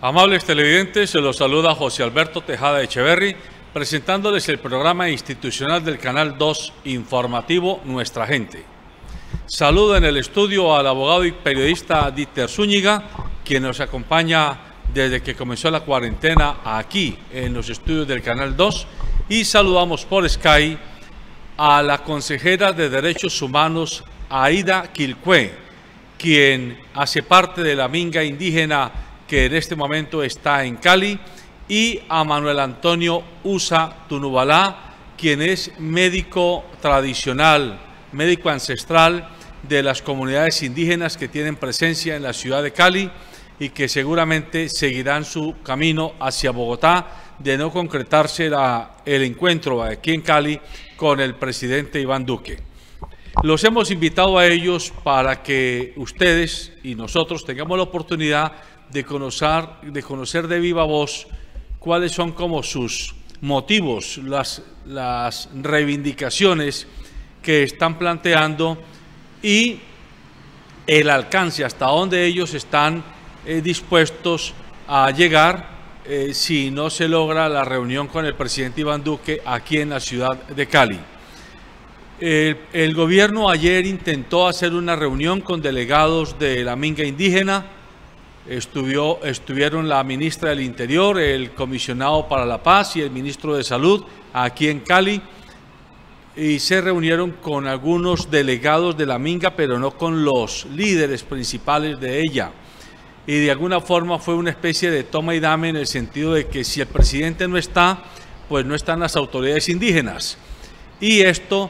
Amables televidentes, se los saluda José Alberto Tejada Echeverry, presentándoles el programa institucional del Canal 2 informativo Nuestra Gente. Saludo en el estudio al abogado y periodista Dieter Zúñiga, quien nos acompaña desde que comenzó la cuarentena aquí en los estudios del Canal 2, y saludamos por Skype a la consejera de Derechos Humanos Aida Quilcue, quien hace parte de la minga indígena que en este momento está en Cali, y a Manuel Antonio Usa Tunubalá, quien es médico tradicional, médico ancestral de las comunidades indígenas que tienen presencia en la ciudad de Cali y que seguramente seguirán su camino hacia Bogotá de no concretarse el encuentro aquí en Cali con el presidente Iván Duque. Los hemos invitado a ellos para que ustedes y nosotros tengamos la oportunidad de conocer de viva voz cuáles son como sus motivos, las reivindicaciones que están planteando y el alcance hasta donde ellos están dispuestos a llegar si no se logra la reunión con el presidente Iván Duque aquí en la ciudad de Cali. El gobierno ayer intentó hacer una reunión con delegados de la minga indígena. Estuvieron la ministra del Interior, el comisionado para la paz y el ministro de Salud aquí en Cali, y se reunieron con algunos delegados de la minga, pero no con los líderes principales de ella. Y de alguna forma fue una especie de toma y dame, en el sentido de que si el presidente no está, pues no están las autoridades indígenas. Y esto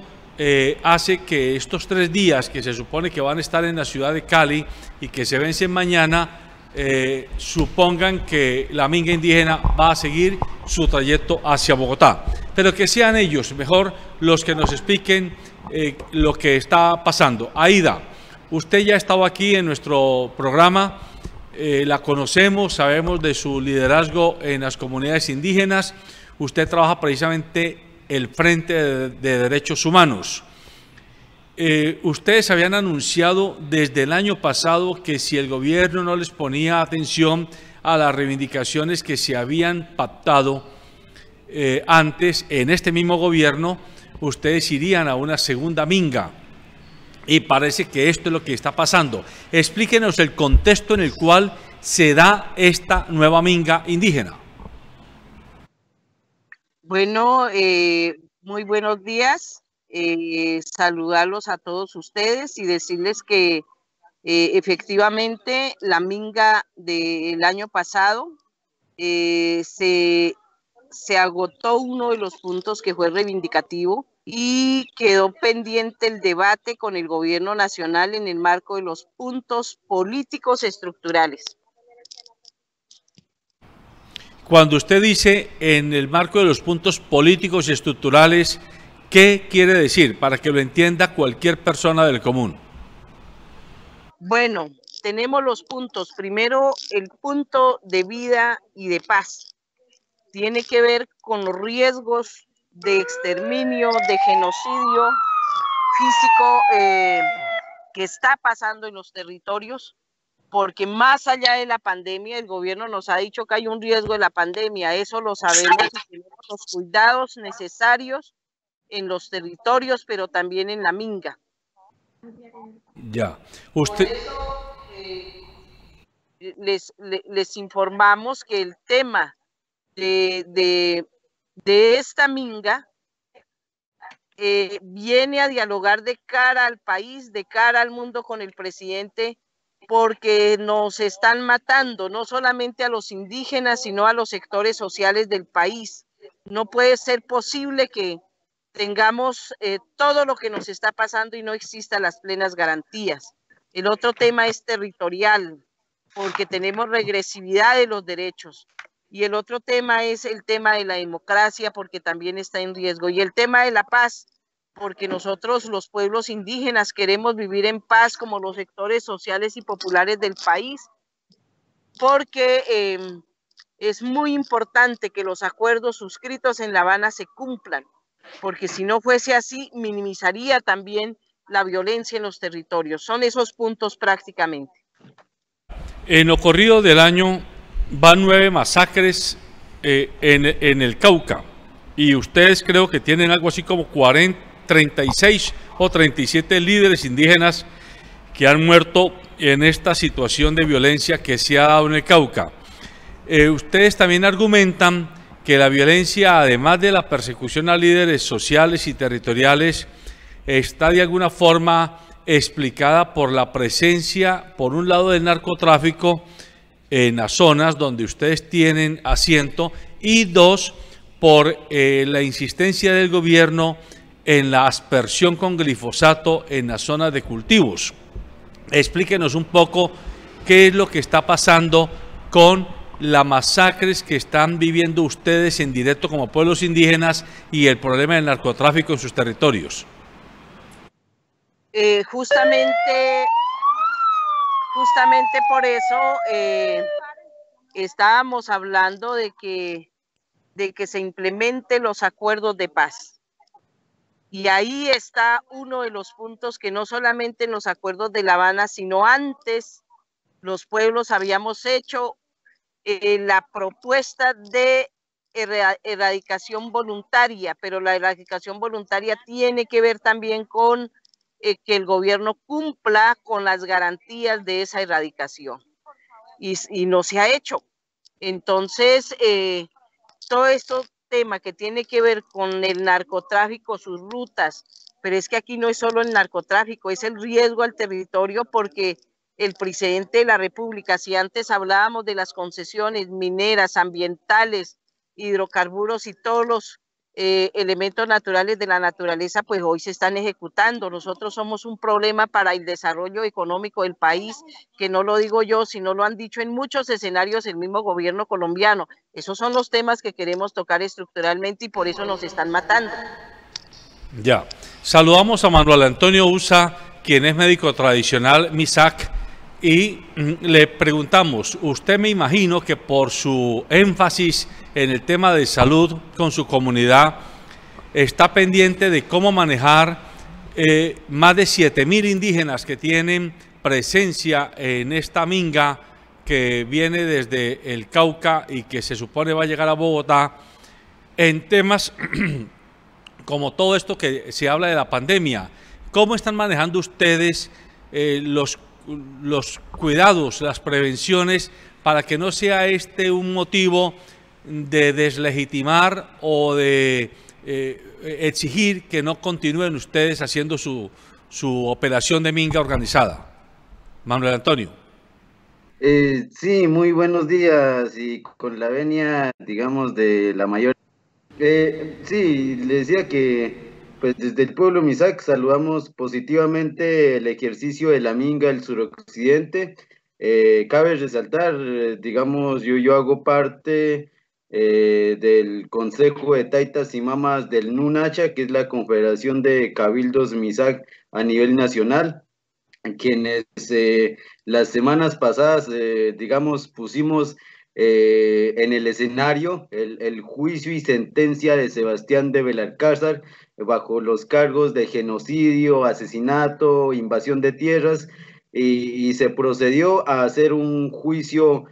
hace que estos 3 días que se supone que van a estar en la ciudad de Cali y que se vencen mañana, supongan que la minga indígena va a seguir su trayecto hacia Bogotá. Pero que sean ellos mejor los que nos expliquen lo que está pasando. Aida, usted ya ha estado aquí en nuestro programa, la conocemos, sabemos de su liderazgo en las comunidades indígenas. Usted trabaja precisamente el Frente de Derechos Humanos. Ustedes habían anunciado desde el año pasado que si el gobierno no les ponía atención a las reivindicaciones que se habían pactado antes en este mismo gobierno, ustedes irían a una segunda minga. Y parece que esto es lo que está pasando. Explíquenos el contexto en el cual se da esta nueva minga indígena. Bueno, muy buenos días. Saludarlos a todos ustedes y decirles que efectivamente la minga del año pasado se agotó uno de los puntos que fue reivindicativo y quedó pendiente el debate con el gobierno nacional en el marco de los puntos políticos estructurales. Cuando usted dice en el marco de los puntos políticos y estructurales, ¿qué quiere decir? Para que lo entienda cualquier persona del común. Bueno, tenemos los puntos. Primero, el punto de vida y de paz. Tiene que ver con los riesgos de exterminio, de genocidio físico que está pasando en los territorios, porque más allá de la pandemia, el gobierno nos ha dicho que hay un riesgo de la pandemia. Eso lo sabemos y tenemos los cuidados necesarios en los territorios, pero también en la minga. Ya. Usted... Les informamos que el tema de esta minga viene a dialogar de cara al país, de cara al mundo con el presidente, porque nos están matando no solamente a los indígenas, sino a los sectores sociales del país. No puede ser posible que tengamos todo lo que nos está pasando y no existan las plenas garantías. El otro tema es territorial, porque tenemos regresividad de los derechos. Y el otro tema es el tema de la democracia, porque también está en riesgo. Y el tema de la paz, porque nosotros los pueblos indígenas queremos vivir en paz como los sectores sociales y populares del país, porque es muy importante que los acuerdos suscritos en La Habana se cumplan, porque si no fuese así, minimizaría también la violencia en los territorios. Son esos puntos prácticamente. En lo corrido del año van 9 masacres en el Cauca, y ustedes creo que tienen algo así como 36 o 37 líderes indígenas que han muerto en esta situación de violencia que se ha dado en el Cauca. Ustedes también argumentan que la violencia, además de la persecución a líderes sociales y territoriales, está de alguna forma explicada por la presencia, por un lado, del narcotráfico en las zonas donde ustedes tienen asiento, y dos, por la insistencia del gobierno en la aspersión con glifosato en las zonas de cultivos. Explíquenos un poco qué es lo que está pasando con las masacres que están viviendo ustedes en directo como pueblos indígenas y el problema del narcotráfico en sus territorios. Justamente por eso estábamos hablando de que se implementen los acuerdos de paz. Y ahí está uno de los puntos que no solamente en los acuerdos de La Habana, sino antes los pueblos habíamos hecho la propuesta de erradicación voluntaria, pero la erradicación voluntaria tiene que ver también con que el gobierno cumpla con las garantías de esa erradicación. Y no se ha hecho. Entonces, todo esto tema que tiene que ver con el narcotráfico, sus rutas, pero es que aquí no es solo el narcotráfico, es el riesgo al territorio, porque el presidente de la República, si antes hablábamos de las concesiones mineras, ambientales, hidrocarburos y todos los elementos naturales de la naturaleza, pues hoy se están ejecutando. Nosotros somos un problema para el desarrollo económico del país, que no lo digo yo, sino lo han dicho en muchos escenarios el mismo gobierno colombiano. Esos son los temas que queremos tocar estructuralmente y por eso nos están matando. Ya. Saludamos a Manuel Antonio Usa, quien es médico tradicional MISAC, y le preguntamos, usted, me imagino que por su énfasis en el tema de salud con su comunidad, está pendiente de cómo manejar más de 7.000 indígenas que tienen presencia en esta minga que viene desde el Cauca y que se supone va a llegar a Bogotá, en temas como todo esto que se habla de la pandemia. ¿Cómo están manejando ustedes los cuidados, las prevenciones, para que no sea este un motivo de deslegitimar o de exigir que no continúen ustedes haciendo su operación de minga organizada? Manuel Antonio. Sí, muy buenos días, y con la venia, digamos, de la mayor... sí, le decía que pues desde el pueblo Misac saludamos positivamente el ejercicio de la minga del suroccidente. Cabe resaltar, digamos, yo hago parte del Consejo de Taitas y Mamas del NUNACHA, que es la Confederación de Cabildos Misac a nivel nacional, quienes las semanas pasadas, digamos, pusimos en el escenario el juicio y sentencia de Sebastián de Belalcázar bajo los cargos de genocidio, asesinato, invasión de tierras, y se procedió a hacer un juicio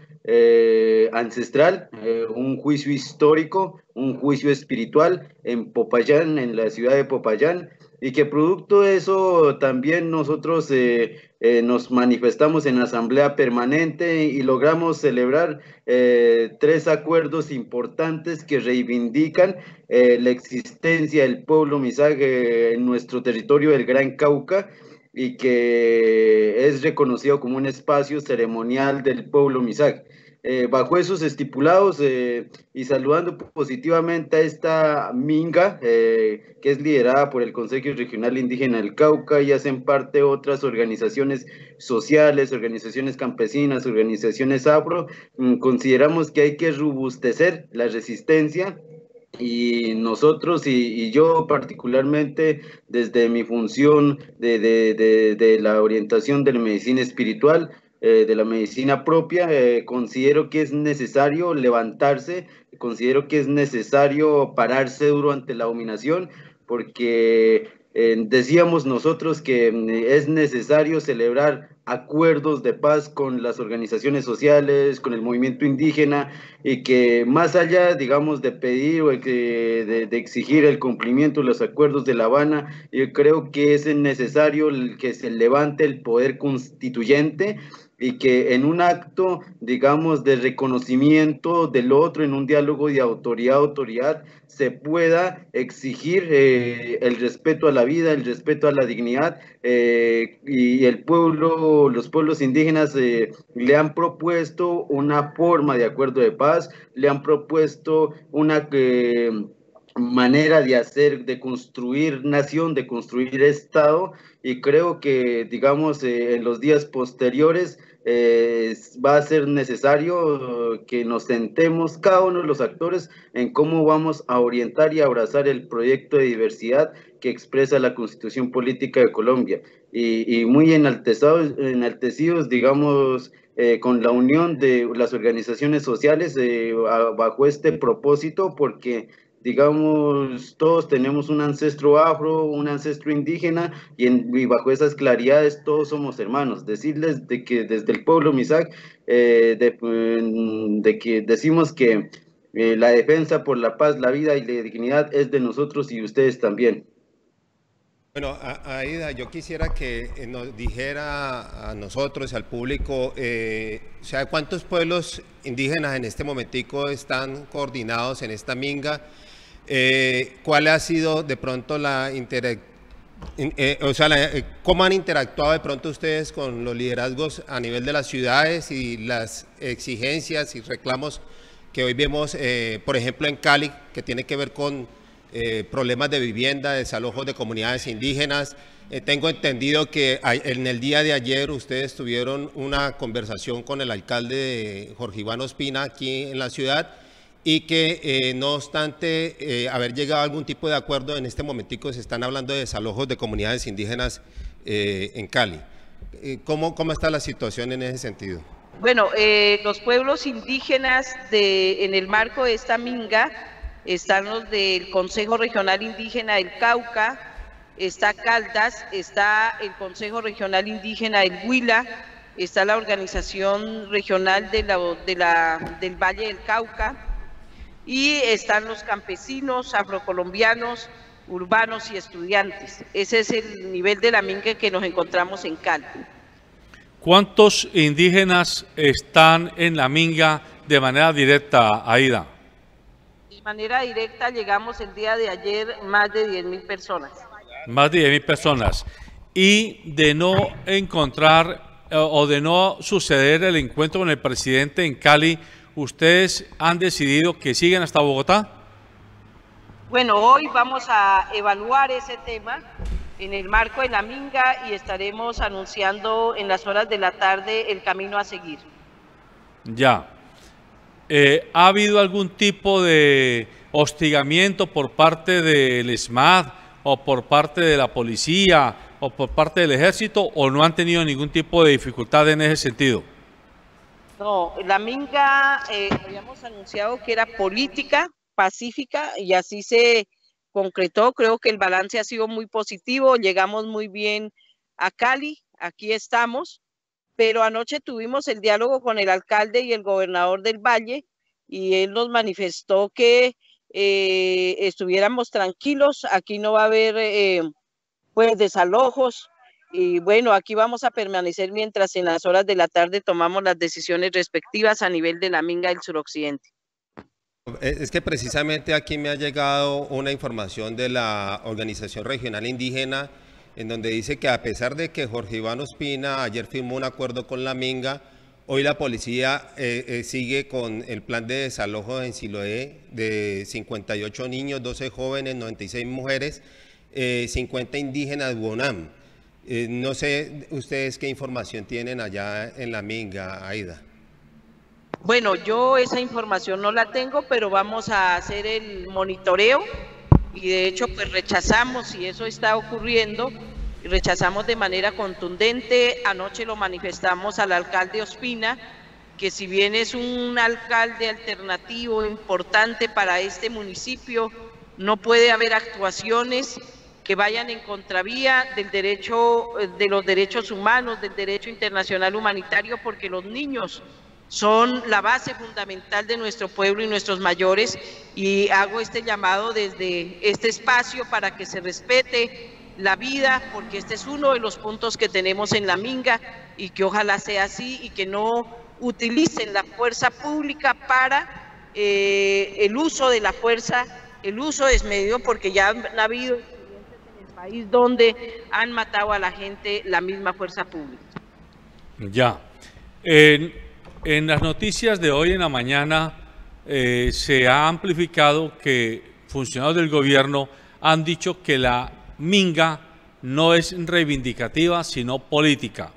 ancestral, un juicio histórico, un juicio espiritual en Popayán, en la ciudad de Popayán, y que producto de eso también nosotros nos manifestamos en asamblea permanente y logramos celebrar 3 acuerdos importantes que reivindican la existencia del pueblo Misac en nuestro territorio del Gran Cauca, y que es reconocido como un espacio ceremonial del pueblo Misac. Bajo esos estipulados, y saludando positivamente a esta minga, que es liderada por el Consejo Regional Indígena del Cauca, y hacen parte otras organizaciones sociales, organizaciones campesinas, organizaciones afro, consideramos que hay que robustecer la resistencia, y nosotros y yo particularmente desde mi función de la orientación de la medicina espiritual, de la medicina propia, considero que es necesario levantarse, considero que es necesario pararse duro ante la dominación, porque decíamos nosotros que es necesario celebrar acuerdos de paz con las organizaciones sociales, con el movimiento indígena, y que más allá, digamos, de pedir o de exigir el cumplimiento de los acuerdos de La Habana, yo creo que es necesario que se levante el poder constituyente y que en un acto, digamos, de reconocimiento del otro, en un diálogo de autoridad a autoridad, se pueda exigir el respeto a la vida, el respeto a la dignidad, y el pueblo, los pueblos indígenas le han propuesto una forma de acuerdo de paz, le han propuesto una manera de hacer, de construir nación, de construir Estado, y creo que, digamos, en los días posteriores va a ser necesario que nos sentemos cada uno de los actores en cómo vamos a orientar y abrazar el proyecto de diversidad que expresa la Constitución Política de Colombia, y muy enaltecidos, digamos, con la unión de las organizaciones sociales bajo este propósito, porque digamos, todos tenemos un ancestro afro, un ancestro indígena, y bajo esas claridades todos somos hermanos. Decirles de que desde el pueblo Misak, de que decimos que la defensa por la paz, la vida y la dignidad es de nosotros y ustedes también. Bueno, Aida, yo quisiera que nos dijera a nosotros, al público, o sea, ¿cuántos pueblos indígenas en este momentico están coordinados en esta minga? ¿Cuál ha sido de pronto cómo han interactuado de pronto ustedes con los liderazgos a nivel de las ciudades y las exigencias y reclamos que hoy vemos, por ejemplo, en Cali, que tiene que ver con problemas de vivienda, desalojos de comunidades indígenas? Tengo entendido que en el día de ayer ustedes tuvieron una conversación con el alcalde Jorge Iván Ospina aquí en la ciudad, y que no obstante haber llegado a algún tipo de acuerdo, en este momentico se están hablando de desalojos de comunidades indígenas en Cali. ¿Cómo está la situación en ese sentido? Bueno, los pueblos indígenas en el marco de esta minga están los del Consejo Regional Indígena del Cauca, está Caldas, está el Consejo Regional Indígena del Huila, está la Organización Regional del Valle del Cauca, y están los campesinos, afrocolombianos, urbanos y estudiantes. Ese es el nivel de la minga que nos encontramos en Cali. ¿Cuántos indígenas están en la minga de manera directa, Aida? De manera directa llegamos el día de ayer más de 10.000 personas. Más de 10.000 personas. Y de no encontrar o de no suceder el encuentro con el presidente en Cali, ¿ustedes han decidido que siguen hasta Bogotá? Bueno, hoy vamos a evaluar ese tema en el marco de la minga y estaremos anunciando en las horas de la tarde el camino a seguir. Ya. ¿Ha habido algún tipo de hostigamiento por parte del ESMAD o por parte de la policía o por parte del ejército, o no han tenido ningún tipo de dificultad en ese sentido? No, la minga habíamos anunciado que era política, pacífica, y así se concretó. Creo que el balance ha sido muy positivo, llegamos muy bien a Cali, aquí estamos, pero anoche tuvimos el diálogo con el alcalde y el gobernador del Valle, y él nos manifestó que estuviéramos tranquilos, aquí no va a haber pues desalojos. Y bueno, aquí vamos a permanecer mientras en las horas de la tarde tomamos las decisiones respectivas a nivel de la minga del suroccidente. Es que precisamente aquí me ha llegado una información de la Organización Regional Indígena, en donde dice que a pesar de que Jorge Iván Ospina ayer firmó un acuerdo con la minga, hoy la policía sigue con el plan de desalojo en Siloé de 58 niños, 12 jóvenes, 96 mujeres, 50 indígenas de Bonam. No sé ustedes qué información tienen allá en la minga, Aida. Bueno, yo esa información no la tengo, pero vamos a hacer el monitoreo, y de hecho pues rechazamos, si eso está ocurriendo, rechazamos de manera contundente. Anoche lo manifestamos al alcalde Ospina, que si bien es un alcalde alternativo importante para este municipio, no puede haber actuaciones que vayan en contravía del derecho, de los derechos humanos, del derecho internacional humanitario, porque los niños son la base fundamental de nuestro pueblo y nuestros mayores, y hago este llamado desde este espacio para que se respete la vida, porque este es uno de los puntos que tenemos en la Minga, y que ojalá sea así y que no utilicen la fuerza pública para el uso de la fuerza, el uso desmedido, porque ya han habido experiencias en el país donde han matado a la gente la misma fuerza pública. Ya. En las noticias de hoy en la mañana se ha amplificado que funcionarios del gobierno han dicho que la Minga no es reivindicativa sino política,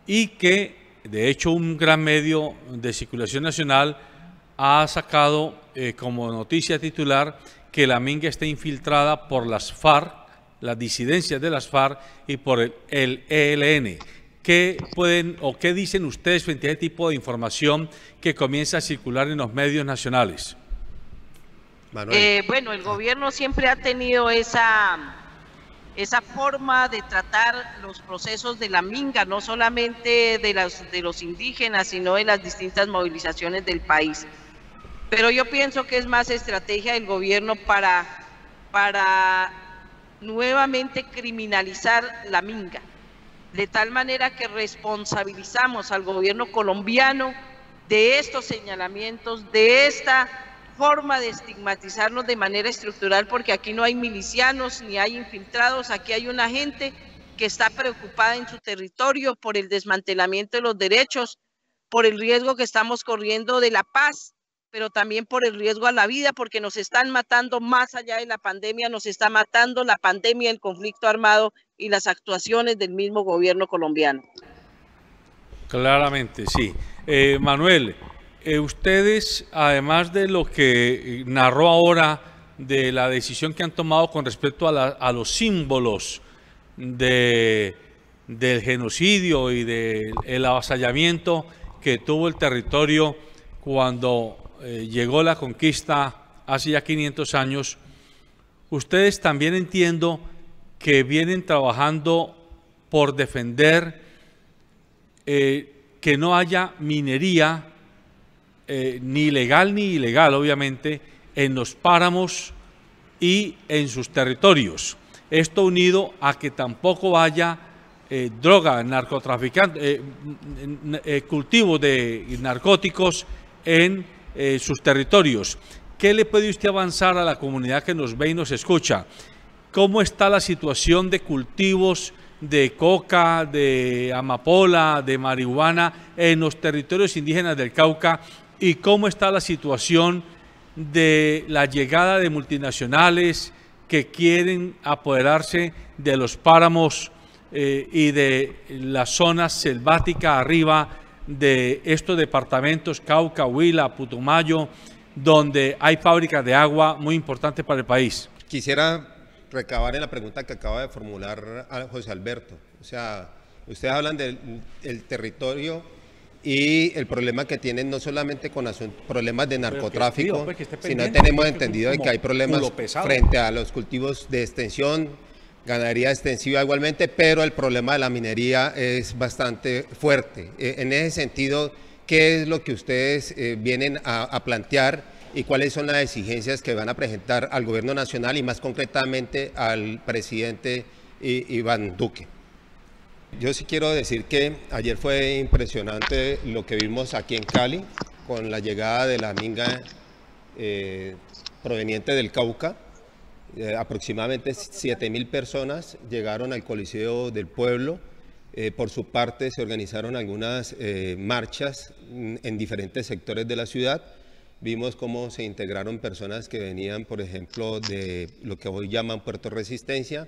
y que de hecho un gran medio de circulación nacional ha sacado como noticia titular que la Minga está infiltrada por las FARC, las disidencias de las FARC y por el ELN. ¿Qué pueden o qué dicen ustedes frente a este tipo de información que comienza a circular en los medios nacionales? Bueno, el gobierno siempre ha tenido esa forma de tratar los procesos de la Minga, no solamente de los indígenas, sino de las distintas movilizaciones del país. Pero yo pienso que es más estrategia del gobierno para nuevamente criminalizar la Minga, de tal manera que responsabilizamos al gobierno colombiano de estos señalamientos, de esta forma de estigmatizarnos de manera estructural, porque aquí no hay milicianos ni hay infiltrados, aquí hay una gente que está preocupada en su territorio por el desmantelamiento de los derechos, por el riesgo que estamos corriendo de la paz, pero también por el riesgo a la vida, porque nos están matando más allá de la pandemia, nos está matando la pandemia, el conflicto armado y las actuaciones del mismo gobierno colombiano. Claramente, sí. Manuel, ustedes, además de lo que narró ahora de la decisión que han tomado con respecto a los símbolos del genocidio y del avasallamiento que tuvo el territorio cuando llegó la conquista hace ya 500 años, ustedes también entiendo que vienen trabajando por defender que no haya minería ni legal ni ilegal, obviamente, en los páramos y en sus territorios. Esto unido a que tampoco haya droga, narcotraficantes, cultivo de narcóticos en sus territorios. ¿Qué le puede usted avanzar a la comunidad que nos ve y nos escucha? ¿Cómo está la situación de cultivos de coca, de amapola, de marihuana en los territorios indígenas del Cauca? ¿Y cómo está la situación de la llegada de multinacionales que quieren apoderarse de los páramos y de la zona selvática arriba de estos departamentos, Cauca, Huila, Putumayo, donde hay fábricas de agua muy importantes para el país? Quisiera recabar en la pregunta que acaba de formular a José Alberto. O sea, ustedes hablan del territorio y el problema que tienen no solamente con problemas de narcotráfico, sino tenemos entendido de que hay problemas frente a los cultivos de extensión, ganadería extensiva igualmente, pero el problema de la minería es bastante fuerte. En ese sentido, ¿qué es lo que ustedes vienen a plantear y cuáles son las exigencias que van a presentar al gobierno nacional y más concretamente al presidente Iván Duque? Yo sí quiero decir que ayer fue impresionante lo que vimos aquí en Cali con la llegada de la Minga proveniente del Cauca. Aproximadamente 7.000 personas llegaron al Coliseo del Pueblo. Por su parte se organizaron algunas marchas en diferentes sectores de la ciudad. Vimos cómo se integraron personas que venían, por ejemplo, de lo que hoy llaman Puerto Resistencia,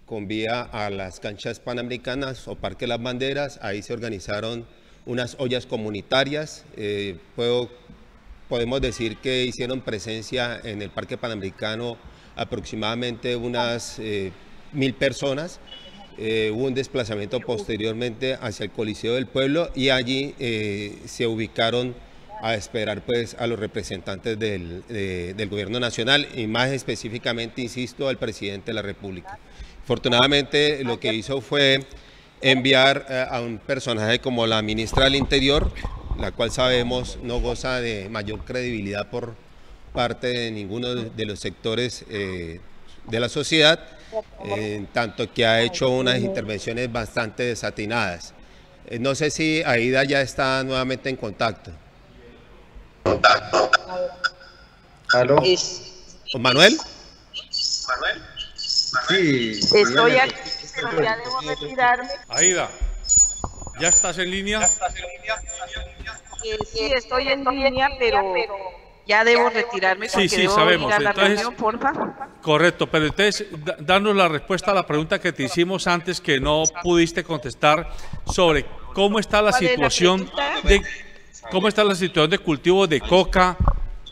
con vía a las canchas panamericanas o Parque Las Banderas. Ahí se organizaron unas ollas comunitarias. Podemos decir que hicieron presencia en el Parque Panamericano aproximadamente unas 1.000 personas. Hubo un desplazamiento posteriormente hacia el Coliseo del Pueblo y allí se ubicaron a esperar pues a los representantes del gobierno nacional y más específicamente, insisto, al presidente de la República. Afortunadamente lo que hizo fue enviar a un personaje como la ministra del Interior, la cual sabemos no goza de mayor credibilidad por parte de ninguno de los sectores de la sociedad, en tanto que ha hecho unas intervenciones bastante desatinadas. No sé si Aida ya está nuevamente en contacto. ¿Aló? ¿Con Manuel? Sí. Estoy aquí, pero ya debo retirarme. Aida, ¿ya estás en línea? Sí, estoy en línea, pero ya debo retirarme porque Sí, debo sabemos. ir a la Entonces, reunión, porfa. correcto, pero entonces danos la respuesta a la pregunta que te hicimos antes que no pudiste contestar sobre cómo está la ¿Cuál es la situación pregunta? de cultivo de coca,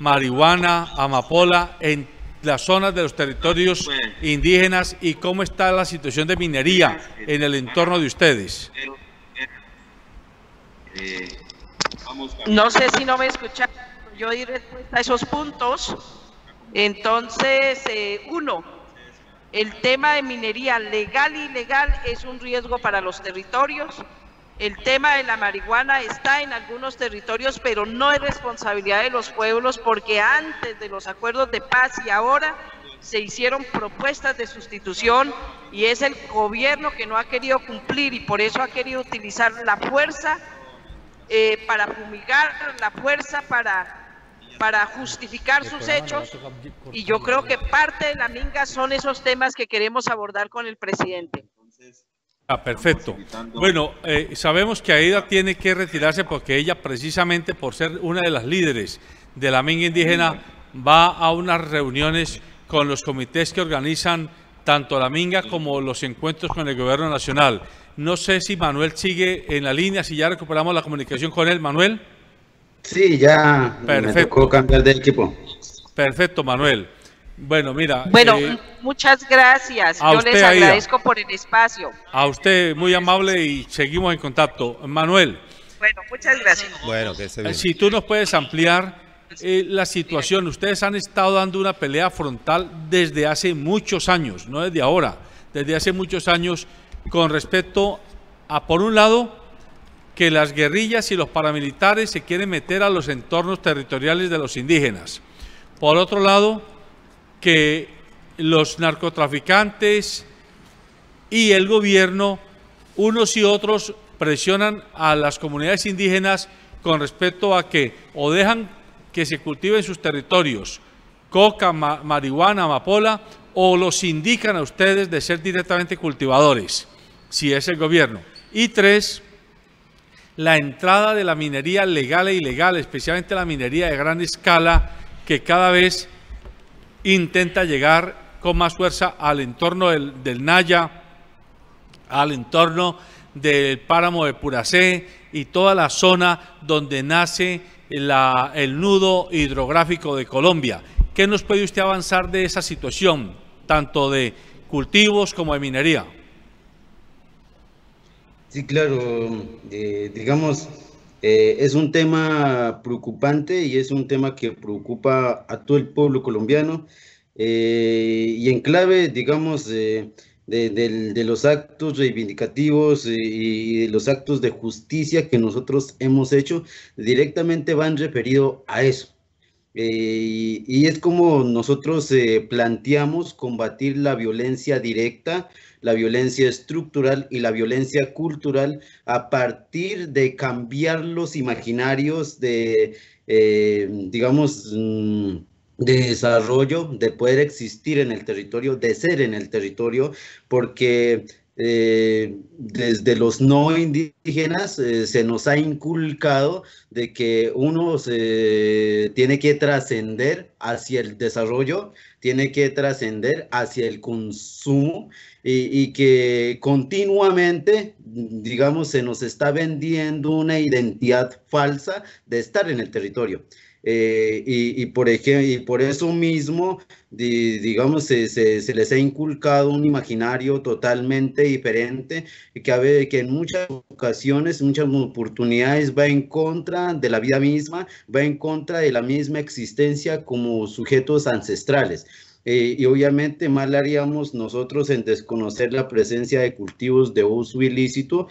marihuana, amapola en las zonas de los territorios indígenas y cómo está la situación de minería en el entorno de ustedes. No sé si no me escuchan. Yo di respuesta a esos puntos. Entonces, uno, el tema de minería legal e ilegal es un riesgo para los territorios. El tema de la marihuana está en algunos territorios, pero no es responsabilidad de los pueblos, porque antes de los acuerdos de paz y ahora se hicieron propuestas de sustitución y es el gobierno que no ha querido cumplir y por eso ha querido utilizar la fuerza para fumigar, la fuerza para justificar sus hechos, y yo creo que parte de la minga son esos temas que queremos abordar con el presidente. Perfecto. Bueno, sabemos que Aida tiene que retirarse porque ella, precisamente por ser una de las líderes de la minga indígena, va a unas reuniones con los comités que organizan tanto la minga como los encuentros con el gobierno nacional. No sé si Manuel sigue en la línea, si ya recuperamos la comunicación con él. ¿Manuel? Sí, ya Perfecto. me tocó cambiar de equipo. Perfecto, Manuel. Bueno, mira. Bueno, muchas gracias. Yo les agradezco por el espacio. A usted, muy amable, y seguimos en contacto. Manuel. Bueno, muchas gracias. Bueno, que esté bien. Si tú nos puedes ampliar la situación. Ustedes han estado dando una pelea frontal desde hace muchos años, no desde ahora, desde hace muchos años, con respecto a, por un lado, que las guerrillas y los paramilitares se quieren meter a los entornos territoriales de los indígenas. Por otro lado, que los narcotraficantes y el gobierno, unos y otros, presionan a las comunidades indígenas con respecto a que o dejan que se cultive en sus territorios coca, marihuana, amapola, o los indican a ustedes de ser directamente cultivadores, si es el gobierno. Y tres, la entrada de la minería legal e ilegal, especialmente la minería de gran escala, que cada vez intenta llegar con más fuerza al entorno del Naya, al entorno del páramo de Puracé y toda la zona donde nace el nudo hidrográfico de Colombia. ¿Qué nos puede usted avanzar de esa situación, tanto de cultivos como de minería? Sí, claro, digamos, es un tema preocupante y es un tema que preocupa a todo el pueblo colombiano, y en clave, digamos, de los actos reivindicativos y de los actos de justicia que nosotros hemos hecho, directamente van referidos a eso. Y es como nosotros planteamos combatir la violencia directa, la violencia estructural y la violencia cultural a partir de cambiar los imaginarios de, digamos, de desarrollo, de poder existir en el territorio, de ser en el territorio, porque desde los no indígenas se nos ha inculcado de que uno tiene que trascender hacia el desarrollo, tiene que trascender hacia el consumo, y que continuamente, digamos, se nos está vendiendo una identidad falsa de estar en el territorio. Y por eso mismo, digamos, se les ha inculcado un imaginario totalmente diferente que en muchas ocasiones, en muchas oportunidades va en contra de la vida misma, va en contra de la misma existencia como sujetos ancestrales. y obviamente mal haríamos nosotros en desconocer la presencia de cultivos de uso ilícito.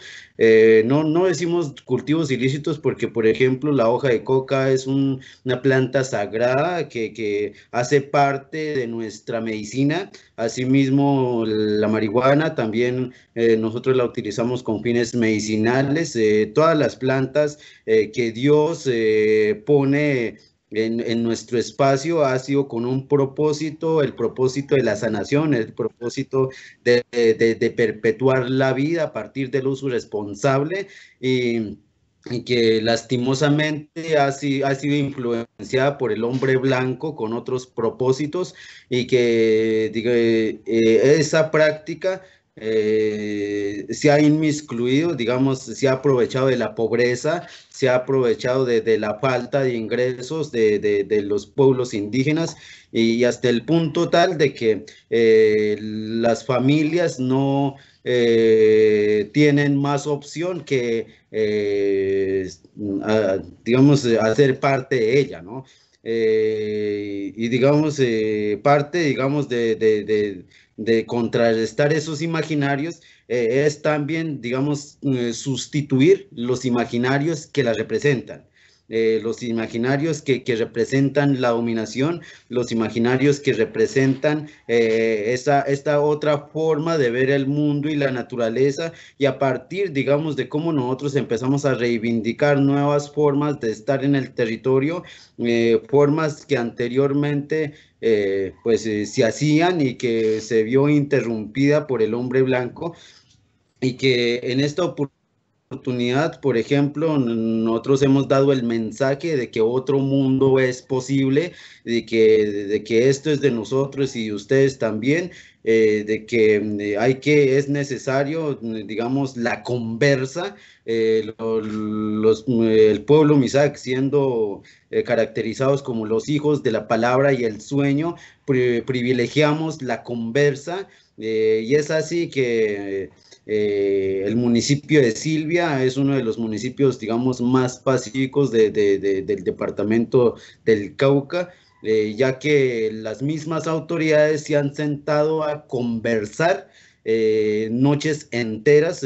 No decimos cultivos ilícitos porque, por ejemplo, la hoja de coca es una planta sagrada que hace parte de nuestra medicina. Asimismo, la marihuana también nosotros la utilizamos con fines medicinales. Todas las plantas que Dios pone en nuestro espacio ha sido con un propósito, el propósito de la sanación, el propósito de perpetuar la vida a partir del uso responsable y que lastimosamente ha sido influenciada por el hombre blanco con otros propósitos y que esa práctica se ha inmiscuido, digamos, se ha aprovechado de la pobreza, se ha aprovechado de la falta de ingresos de los pueblos indígenas y hasta el punto tal de que las familias no tienen más opción que, digamos, hacer parte de ella, ¿no? Y digamos, parte, digamos, de contrarrestar esos imaginarios es también, digamos, sustituir los imaginarios que la representan. Los imaginarios que representan la dominación, los imaginarios que representan esta otra forma de ver el mundo y la naturaleza, y a partir, digamos, de cómo nosotros empezamos a reivindicar nuevas formas de estar en el territorio, formas que anteriormente se hacían y que se vio interrumpida por el hombre blanco, y que en esta oportunidad, por ejemplo, nosotros hemos dado el mensaje de que otro mundo es posible, de que esto es de nosotros y de ustedes también, de que es necesario, digamos, la conversa, el pueblo Misak siendo caracterizados como los hijos de la palabra y el sueño, privilegiamos la conversa, y es así que el municipio de Silvia es uno de los municipios, digamos, más pacíficos del departamento del Cauca, ya que las mismas autoridades se han sentado a conversar noches enteras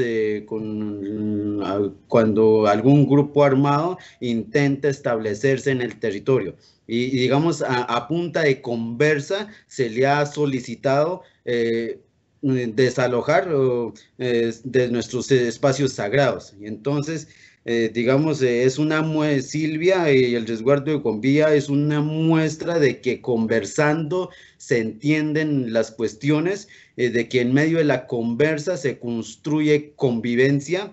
cuando algún grupo armado intenta establecerse en el territorio. Y digamos, a punta de conversa se le ha solicitado desalojar de nuestros espacios sagrados. Y entonces, digamos, es una Silvia y el resguardo de Gombía es una muestra de que conversando se entienden las cuestiones, de que en medio de la conversa se construye convivencia.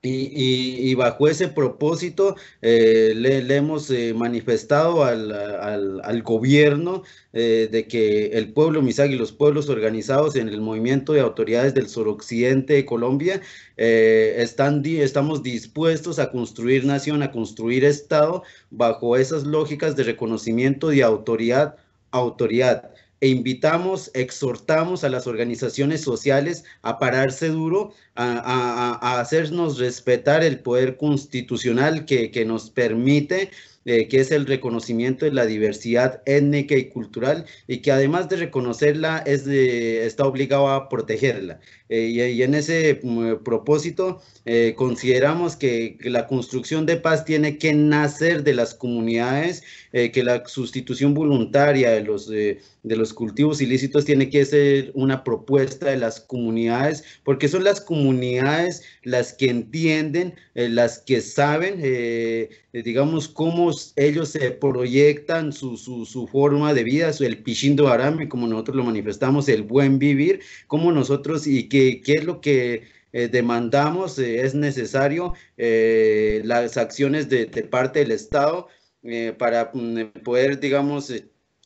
Y bajo ese propósito le hemos manifestado al gobierno de que el pueblo Misak y los pueblos organizados en el movimiento de autoridades del suroccidente de Colombia estamos dispuestos a construir nación, a construir Estado bajo esas lógicas de reconocimiento de autoridad. E invitamos, exhortamos a las organizaciones sociales a pararse duro, a hacernos respetar el poder constitucional que nos permite, que es el reconocimiento de la diversidad étnica y cultural, y que además de reconocerla está obligado a protegerla. Y en ese propósito consideramos que la construcción de paz tiene que nacer de las comunidades, que la sustitución voluntaria de los cultivos ilícitos tiene que ser una propuesta de las comunidades, porque son las comunidades las que entienden, las que saben, digamos, cómo ellos se proyectan su forma de vida, el Pishindo Arame, como nosotros lo manifestamos, el buen vivir, como nosotros, y qué es lo que demandamos. Es necesario las acciones de parte del Estado para poder, digamos,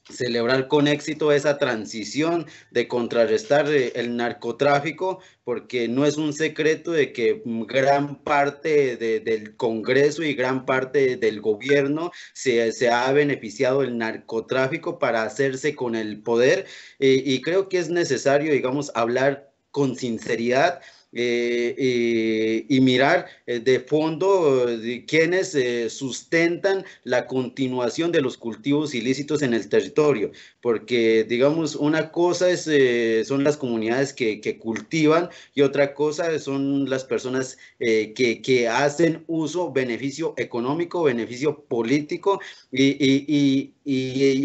celebrar con éxito esa transición de contrarrestar el narcotráfico, porque no es un secreto de que gran parte del Congreso y gran parte del gobierno se ha beneficiado del narcotráfico para hacerse con el poder, y creo que es necesario, digamos, hablar con sinceridad y mirar de fondo quienes sustentan la continuación de los cultivos ilícitos en el territorio, porque digamos una cosa son las comunidades que cultivan y otra cosa son las personas que hacen uso, beneficio económico, beneficio político y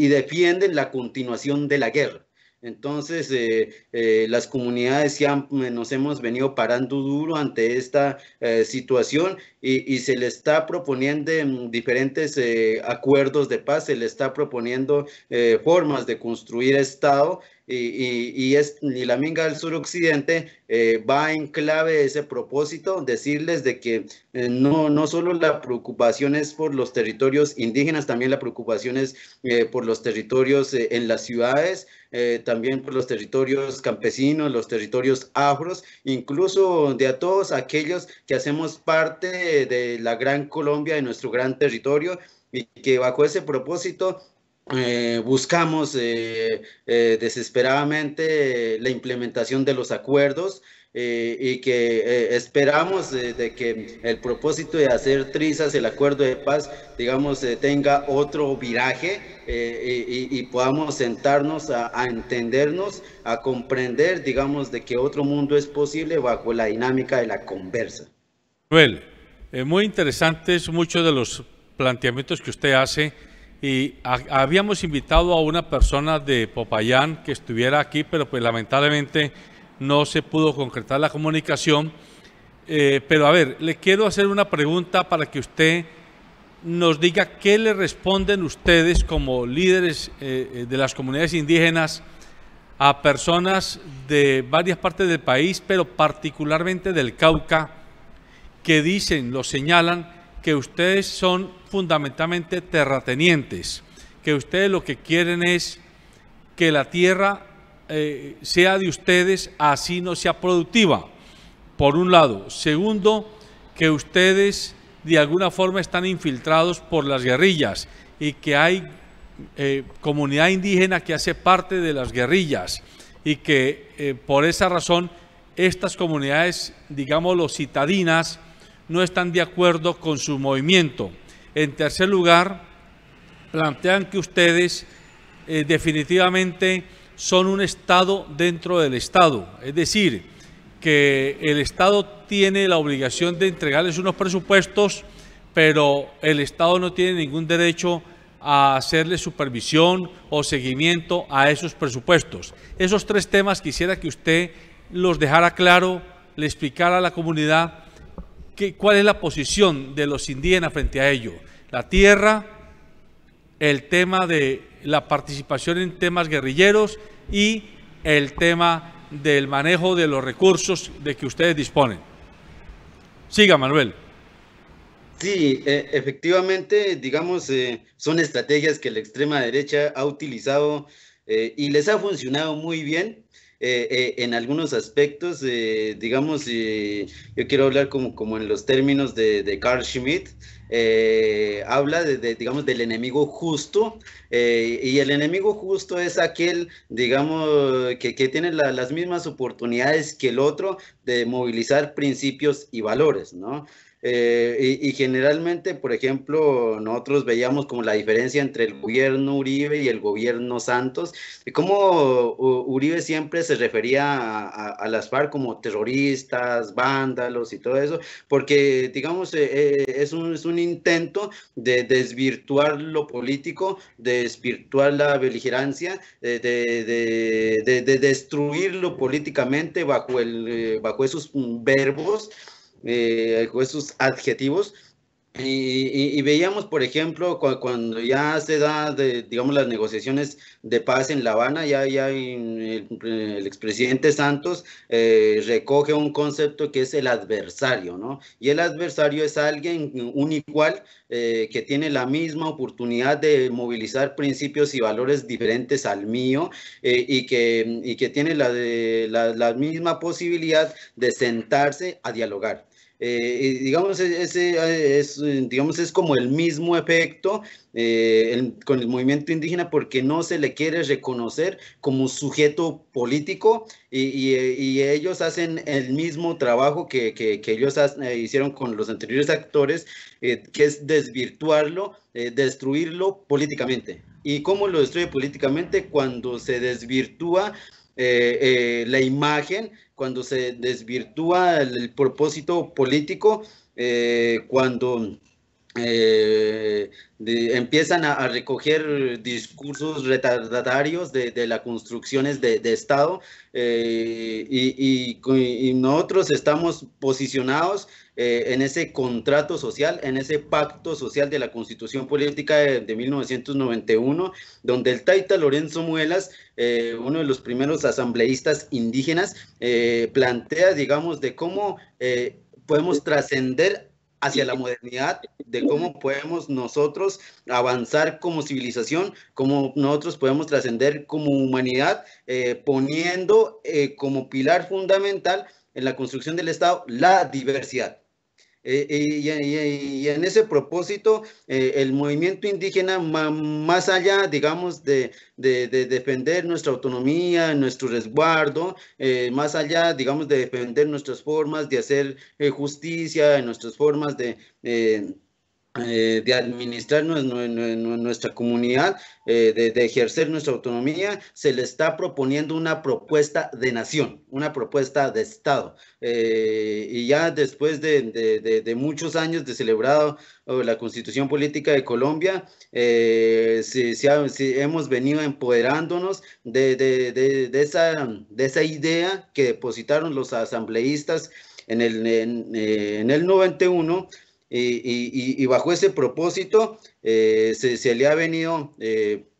defienden la continuación de la guerra. Entonces, las comunidades ya nos hemos venido parando duro ante esta situación y se le está proponiendo diferentes acuerdos de paz, se le está proponiendo formas de construir Estado y la Minga del Suroccidente va en clave de ese propósito, decirles de que no solo la preocupación es por los territorios indígenas, también la preocupación es por los territorios en las ciudades, también por los territorios campesinos, los territorios afros, incluso de a todos aquellos que hacemos parte de la gran Colombia, de nuestro gran territorio, y que bajo ese propósito buscamos desesperadamente la implementación de los acuerdos y que esperamos de que el propósito de hacer trizas, el acuerdo de paz, digamos, tenga otro viraje y podamos sentarnos a entendernos, a comprender, digamos, de que otro mundo es posible bajo la dinámica de la conversa. Manuel, muy interesantes muchos de los planteamientos que usted hace. Y habíamos invitado a una persona de Popayán que estuviera aquí, pero pues lamentablemente no se pudo concretar la comunicación. Pero a ver, le quiero hacer una pregunta para que usted nos diga qué le responden ustedes como líderes de las comunidades indígenas a personas de varias partes del país, pero particularmente del Cauca, que dicen, lo señalan, que ustedes son fundamentalmente terratenientes, que ustedes lo que quieren es que la tierra sea de ustedes, así no sea productiva, por un lado. Segundo, que ustedes de alguna forma están infiltrados por las guerrillas y que hay comunidad indígena que hace parte de las guerrillas y que por esa razón estas comunidades, digamos, los citadinas, no están de acuerdo con su movimiento. En tercer lugar, plantean que ustedes definitivamente son un Estado dentro del Estado, es decir, que el Estado tiene la obligación de entregarles unos presupuestos, pero el Estado no tiene ningún derecho a hacerle supervisión o seguimiento a esos presupuestos. Esos tres temas quisiera que usted los dejara claro, le explicara a la comunidad cuál es la posición de los indígenas frente a ello. La tierra, el tema de la participación en temas guerrilleros y el tema del manejo de los recursos de que ustedes disponen. Siga, Manuel. Sí, efectivamente, digamos, son estrategias que la extrema derecha ha utilizado y les ha funcionado muy bien. En algunos aspectos, digamos, yo quiero hablar como en los términos de Carl Schmitt, habla digamos, del enemigo justo, y el enemigo justo es aquel, digamos, que tiene las mismas oportunidades que el otro de movilizar principios y valores, ¿no? Y generalmente, por ejemplo, nosotros veíamos como la diferencia entre el gobierno Uribe y el gobierno Santos, y cómo Uribe siempre se refería a las FARC como terroristas, vándalos y todo eso, porque, digamos, es un intento de desvirtuar lo político, de desvirtuar la beligerancia, de destruirlo políticamente bajo esos verbos, con esos adjetivos. Y veíamos, por ejemplo, cuando ya se da, digamos, las negociaciones de paz en La Habana, ya el expresidente Santos recoge un concepto que es el adversario, ¿no? Y el adversario es alguien, un igual, que tiene la misma oportunidad de movilizar principios y valores diferentes al mío, y que tiene la misma posibilidad de sentarse a dialogar. Digamos, digamos, es como el mismo efecto con el movimiento indígena, porque no se le quiere reconocer como sujeto político, y ellos hacen el mismo trabajo que ellos hicieron con los anteriores actores, que es desvirtuarlo, destruirlo políticamente. ¿Y cómo lo destruye políticamente? Cuando se desvirtúa la imagen, cuando se desvirtúa el propósito político, cuando empiezan a recoger discursos retardatarios de las construcciones de Estado, y nosotros estamos posicionados en ese contrato social, en ese pacto social de la Constitución Política de 1991, donde el Taita Lorenzo Muelas, uno de los primeros asambleístas indígenas, plantea, digamos, de cómo podemos trascender hacia la modernidad, de cómo podemos nosotros avanzar como civilización, cómo nosotros podemos trascender como humanidad, poniendo como pilar fundamental en la construcción del Estado la diversidad. Y en ese propósito, el movimiento indígena, más allá, digamos, de defender nuestra autonomía, nuestro resguardo, más allá, digamos, de defender nuestras formas de hacer justicia, nuestras formas de administrar nuestra comunidad, de ejercer nuestra autonomía, se le está proponiendo una propuesta de nación, una propuesta de Estado. Y ya después de muchos años de celebrado la Constitución Política de Colombia, hemos venido empoderándonos de esa idea que depositaron los asambleístas en el 91, y bajo ese propósito se le ha venido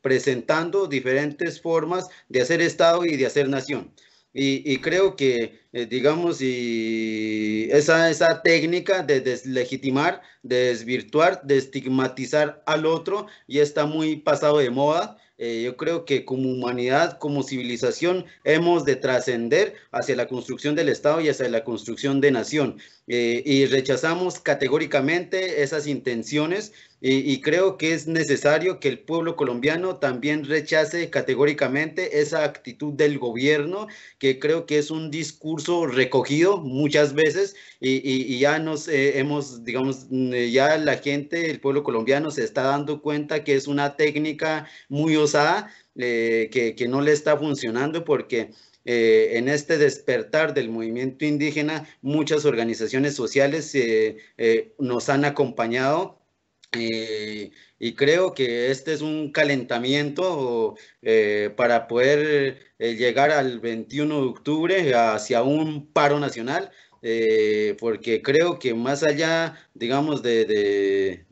presentando diferentes formas de hacer Estado y de hacer nación. Y creo que, digamos, esa técnica de deslegitimar, de desvirtuar, de estigmatizar al otro, ya está muy pasado de moda. Yo creo que como humanidad, como civilización, hemos de trascender hacia la construcción del Estado y hacia la construcción de nación. Y rechazamos categóricamente esas intenciones, y creo que es necesario que el pueblo colombiano también rechace categóricamente esa actitud del gobierno, que creo que es un discurso recogido muchas veces, y ya digamos, ya la gente, el pueblo colombiano se está dando cuenta que es una técnica muy osada, que no le está funcionando, porque en este despertar del movimiento indígena, muchas organizaciones sociales nos han acompañado, y creo que este es un calentamiento para poder llegar al 21 de octubre hacia un paro nacional, porque creo que más allá, digamos, de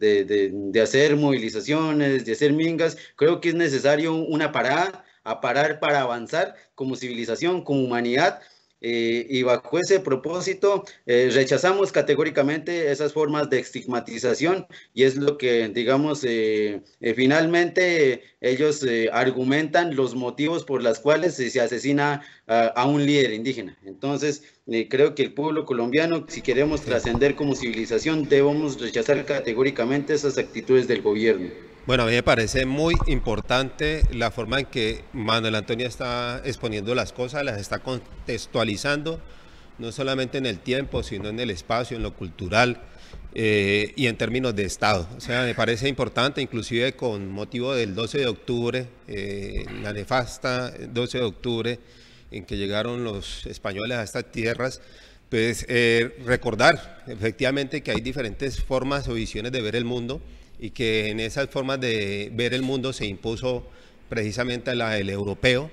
hacer movilizaciones, de hacer mingas, creo que es necesario una parada, a parar para avanzar como civilización, como humanidad. Y bajo ese propósito rechazamos categóricamente esas formas de estigmatización, y es lo que, digamos, finalmente ellos argumentan los motivos por los cuales se asesina a un líder indígena. Entonces, creo que el pueblo colombiano, si queremos trascender como civilización, debemos rechazar categóricamente esas actitudes del gobierno. Bueno, a mí me parece muy importante la forma en que Manuel Antonio está exponiendo las cosas, las está contextualizando, no solamente en el tiempo, sino en el espacio, en lo cultural y en términos de Estado. O sea, me parece importante, inclusive con motivo del 12 de octubre, la nefasta 12 de octubre, en que llegaron los españoles a estas tierras, pues recordar efectivamente que hay diferentes formas o visiones de ver el mundo, y que en esas formas de ver el mundo se impuso precisamente el europeo,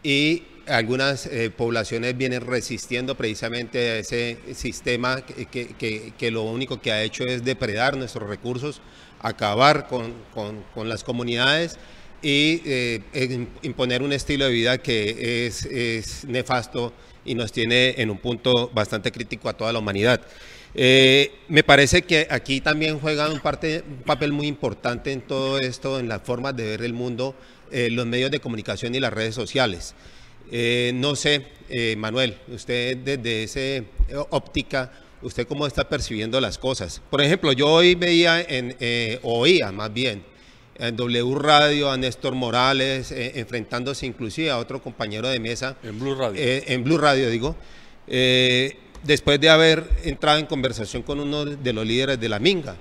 y algunas poblaciones vienen resistiendo precisamente a ese sistema que lo único que ha hecho es depredar nuestros recursos, acabar con las comunidades y imponer un estilo de vida que es nefasto y nos tiene en un punto bastante crítico a toda la humanidad. Me parece que aquí también juega un papel muy importante en todo esto, en las formas de ver el mundo, los medios de comunicación y las redes sociales. No sé, Manuel, usted desde esa óptica, ¿usted cómo está percibiendo las cosas? Por ejemplo, yo hoy veía, oía más bien, en W Radio a Néstor Morales, enfrentándose inclusive a otro compañero de mesa. En Blue Radio. En Blue Radio, digo. Después de haber entrado en conversación con uno de los líderes de la Minga,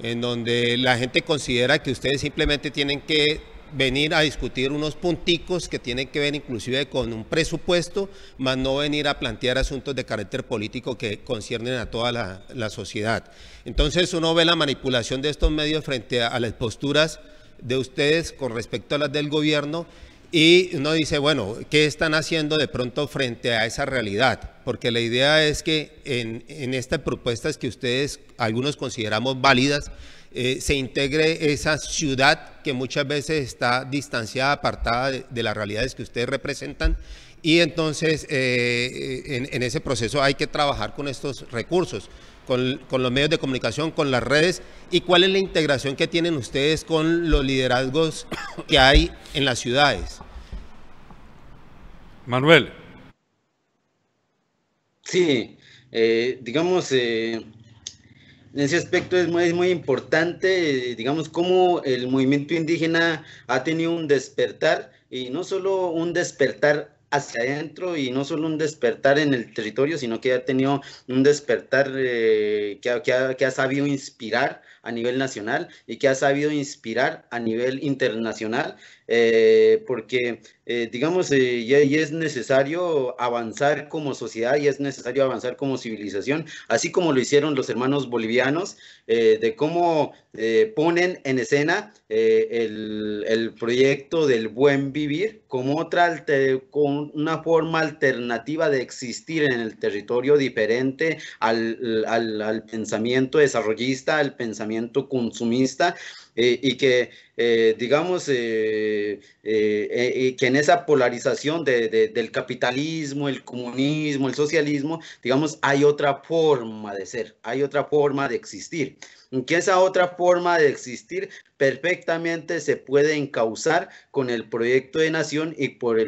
en donde la gente considera que ustedes simplemente tienen que venir a discutir unos punticos que tienen que ver inclusive con un presupuesto, más no venir a plantear asuntos de carácter político que conciernen a toda la sociedad. Entonces uno ve la manipulación de estos medios frente a las posturas de ustedes con respecto a las del gobierno, y uno dice, bueno, ¿qué están haciendo de pronto frente a esa realidad? Porque la idea es que en estas propuestas que ustedes, algunos consideramos válidas, se integre esa ciudad que muchas veces está distanciada, apartada de las realidades que ustedes representan, y entonces en ese proceso hay que trabajar con estos recursos, con los medios de comunicación, con las redes. ¿Y cuál es la integración que tienen ustedes con los liderazgos que hay en las ciudades? Manuel. Sí, digamos, en ese aspecto es muy importante, digamos, cómo el movimiento indígena ha tenido un despertar, y no solo un despertar hacia adentro y no solo un despertar en el territorio, sino que ha tenido un despertar que ha sabido inspirar a nivel nacional y que ha sabido inspirar a nivel internacional, porque digamos, ya es necesario avanzar como sociedad y es necesario avanzar como civilización, así como lo hicieron los hermanos bolivianos, de cómo ponen en escena el proyecto del buen vivir como con una forma alternativa de existir en el territorio, diferente al pensamiento desarrollista, al pensamiento consumista, y que digamos que en esa polarización del capitalismo, el comunismo, el socialismo, digamos, hay otra forma de ser, hay otra forma de existir, que esa otra forma de existir perfectamente se puede encauzar con el proyecto de nación y con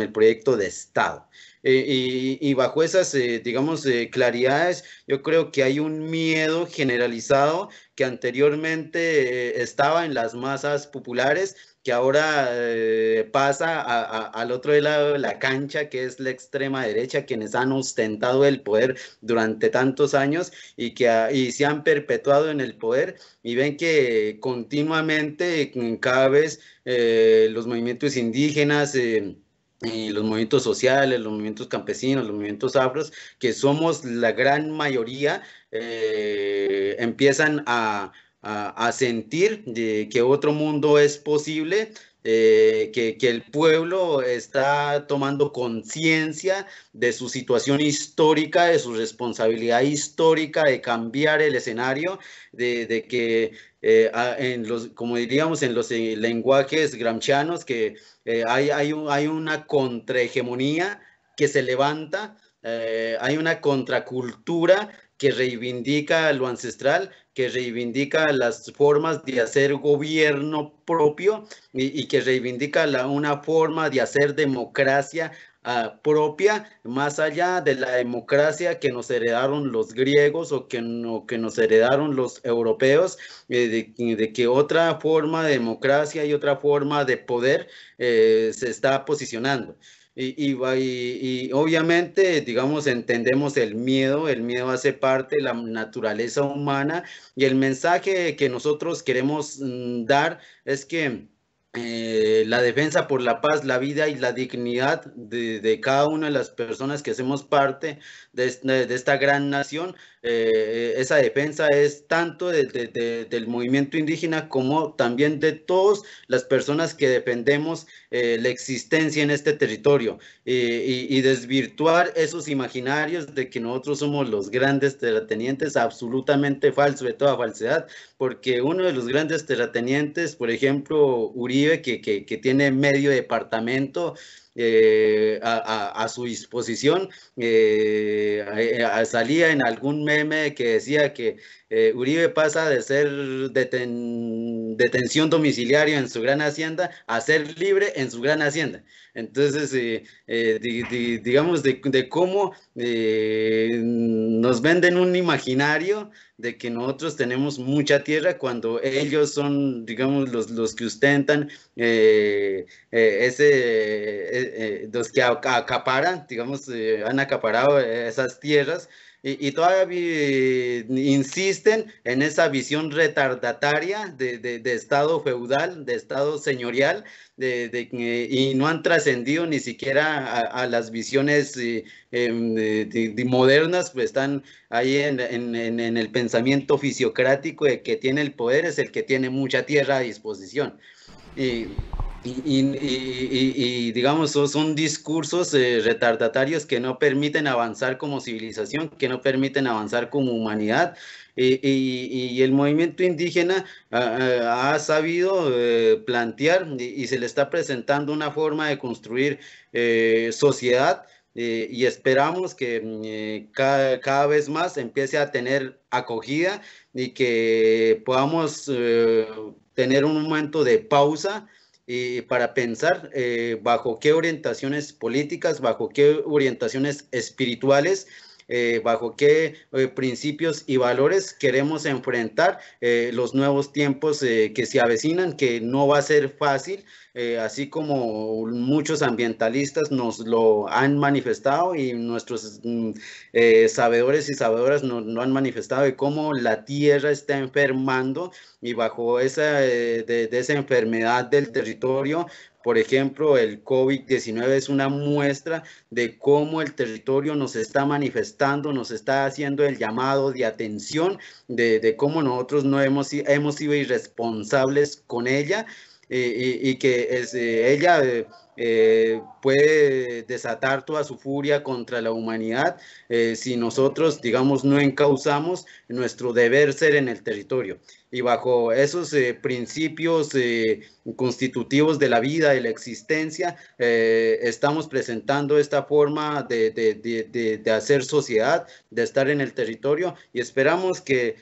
el proyecto de Estado. Y bajo esas, digamos, claridades, yo creo que hay un miedo generalizado que anteriormente estaba en las masas populares, que ahora pasa al otro lado de la cancha, que es la extrema derecha, quienes han ostentado el poder durante tantos años y se han perpetuado en el poder, y ven que continuamente, cada vez los movimientos indígenas, y los movimientos sociales, los movimientos campesinos, los movimientos afros, que somos la gran mayoría, empiezan a sentir que otro mundo es posible, que el pueblo está tomando conciencia de su situación histórica, de su responsabilidad histórica de cambiar el escenario, de que como diríamos en los lenguajes gramscianos, que hay una contrahegemonía que se levanta, hay una contracultura que reivindica lo ancestral, que reivindica las formas de hacer gobierno propio, y que reivindica una forma de hacer democracia propia, más allá de la democracia que nos heredaron los griegos o que nos heredaron los europeos, de que otra forma de democracia y otra forma de poder se está posicionando. Y obviamente, digamos, entendemos el miedo hace parte de la naturaleza humana, y el mensaje que nosotros queremos dar es que la defensa por la paz, la vida y la dignidad de cada una de las personas que hacemos parte de esta gran nación, esa defensa es tanto del movimiento indígena como también de todas las personas que defendemos la existencia en este territorio, y desvirtuar esos imaginarios de que nosotros somos los grandes terratenientes, absolutamente falso, de toda falsedad, porque uno de los grandes terratenientes, por ejemplo, Uribe, que tiene medio departamento a su disposición, salía en algún meme que decía que Uribe pasa de ser detención domiciliaria en su gran hacienda a ser libre en su gran hacienda. Entonces, digamos, de cómo nos venden un imaginario de que nosotros tenemos mucha tierra cuando ellos son, digamos, los que ostentan los que acaparan, digamos, han acaparado esas tierras. Y todavía insisten en esa visión retardataria de Estado feudal, de Estado señorial, y no han trascendido ni siquiera a las visiones modernas, pues están ahí en el pensamiento fisiocrático de que tiene el poder es el que tiene mucha tierra a disposición. Y digamos, son discursos retardatarios que no permiten avanzar como civilización, que no permiten avanzar como humanidad. Y el movimiento indígena ha sabido plantear y se le está presentando una forma de construir sociedad, y esperamos que cada vez más empiece a tener acogida y que podamos tener un momento de pausa para pensar bajo qué orientaciones políticas, bajo qué orientaciones espirituales, bajo qué principios y valores queremos enfrentar los nuevos tiempos que se avecinan, que no va a ser fácil, así como muchos ambientalistas nos lo han manifestado y nuestros sabedores y sabedoras no han manifestado de cómo la tierra está enfermando, y bajo esa enfermedad del territorio, por ejemplo, el COVID-19 es una muestra de cómo el territorio nos está manifestando, nos está haciendo el llamado de atención, de cómo nosotros no hemos sido irresponsables con ella, y que ella puede desatar toda su furia contra la humanidad si nosotros, digamos, no encauzamos nuestro deber ser en el territorio. Y bajo esos principios constitutivos de la vida, de la existencia, estamos presentando esta forma de hacer sociedad, de estar en el territorio, y esperamos que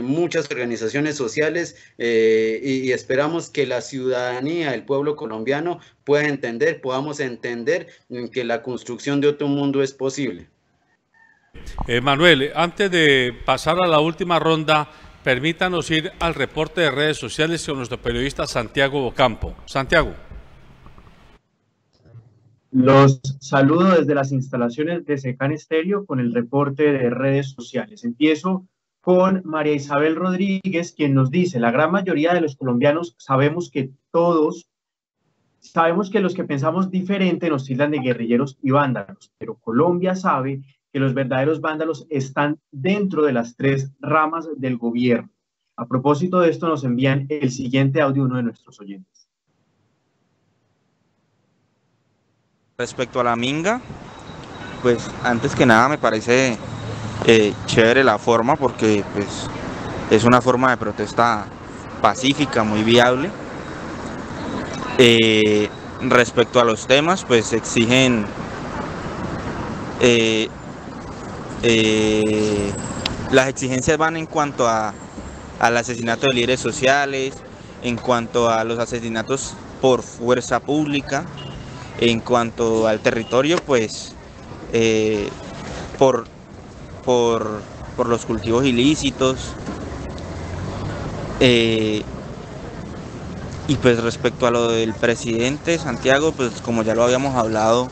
muchas organizaciones sociales y esperamos que la ciudadanía, el pueblo colombiano podamos entender que la construcción de otro mundo es posible. Manuel, antes de pasar a la última ronda, permítanos ir al reporte de redes sociales con nuestro periodista Santiago Ocampo. Santiago. Los saludo desde las instalaciones de SECAN Estéreo con el reporte de redes sociales. Empiezo con María Isabel Rodríguez, quien nos dice: la gran mayoría de los colombianos sabemos que los que pensamos diferente nos tildan de guerrilleros y vándalos, pero Colombia sabe que los verdaderos vándalos están dentro de las tres ramas del gobierno. A propósito de esto, nos envían el siguiente audio uno de nuestros oyentes. Respecto a la minga, pues antes que nada me parece chévere la forma, porque pues es una forma de protesta pacífica, muy viable. Respecto a los temas, pues exigen las exigencias van en cuanto al asesinato de líderes sociales, en cuanto a los asesinatos por fuerza pública, en cuanto al territorio, pues por los cultivos ilícitos, y pues respecto a lo del presidente Santiago, pues como ya lo habíamos hablado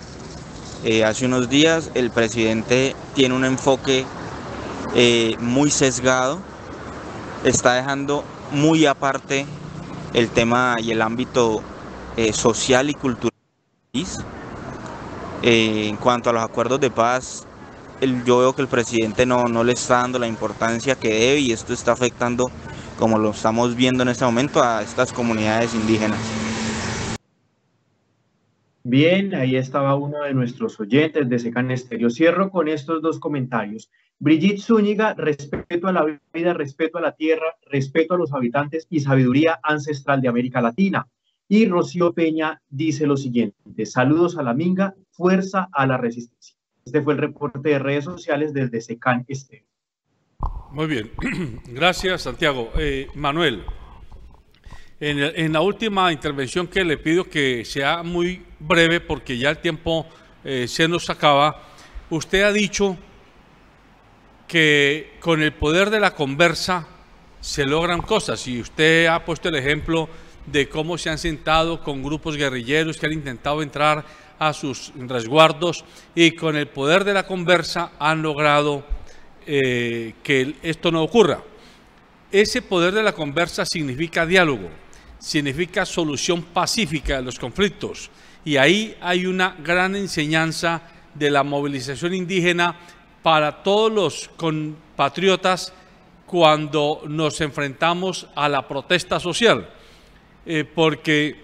hace unos días, el presidente tiene un enfoque muy sesgado, está dejando muy aparte el tema y el ámbito social y cultural. En cuanto a los acuerdos de paz, yo veo que el presidente no le está dando la importancia que debe, y esto está afectando, como lo estamos viendo en este momento, a estas comunidades indígenas. Bien, ahí estaba uno de nuestros oyentes de SECAN Estéreo. Cierro con estos dos comentarios. Brigitte Zúñiga: respeto a la vida, respeto a la tierra, respeto a los habitantes y sabiduría ancestral de América Latina. Y Rocío Peña dice lo siguiente: saludos a la minga, fuerza a la resistencia. Este fue el reporte de redes sociales desde SECAN Estéreo. Muy bien, gracias Santiago. Manuel, en la última intervención, que le pido que sea muy breve porque ya el tiempo se nos acaba, usted ha dicho que con el poder de la conversa se logran cosas, y usted ha puesto el ejemplo de cómo se han sentado con grupos guerrilleros que han intentado entrar a sus resguardos y con el poder de la conversa han logrado que esto no ocurra. Ese poder de la conversa significa diálogo, significa solución pacífica de los conflictos, y ahí hay una gran enseñanza de la movilización indígena para todos los compatriotas cuando nos enfrentamos a la protesta social, porque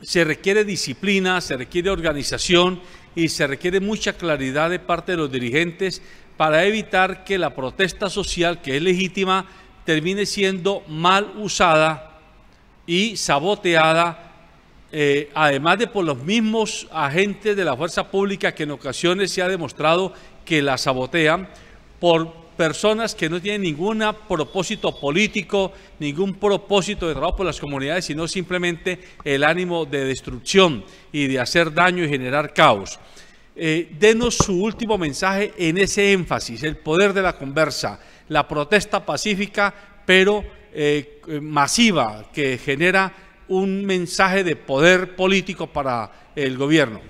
se requiere disciplina, se requiere organización y se requiere mucha claridad de parte de los dirigentes para evitar que la protesta social, que es legítima, termine siendo mal usada y saboteada, además de por los mismos agentes de la fuerza pública, que en ocasiones se ha demostrado que la sabotean, por personas que no tienen ningún propósito político, ningún propósito de trabajo por las comunidades, sino simplemente el ánimo de destrucción y de hacer daño y generar caos. Denos su último mensaje en ese énfasis, el poder de la conversa, la protesta pacífica, pero masiva, que genera un mensaje de poder político para el gobierno.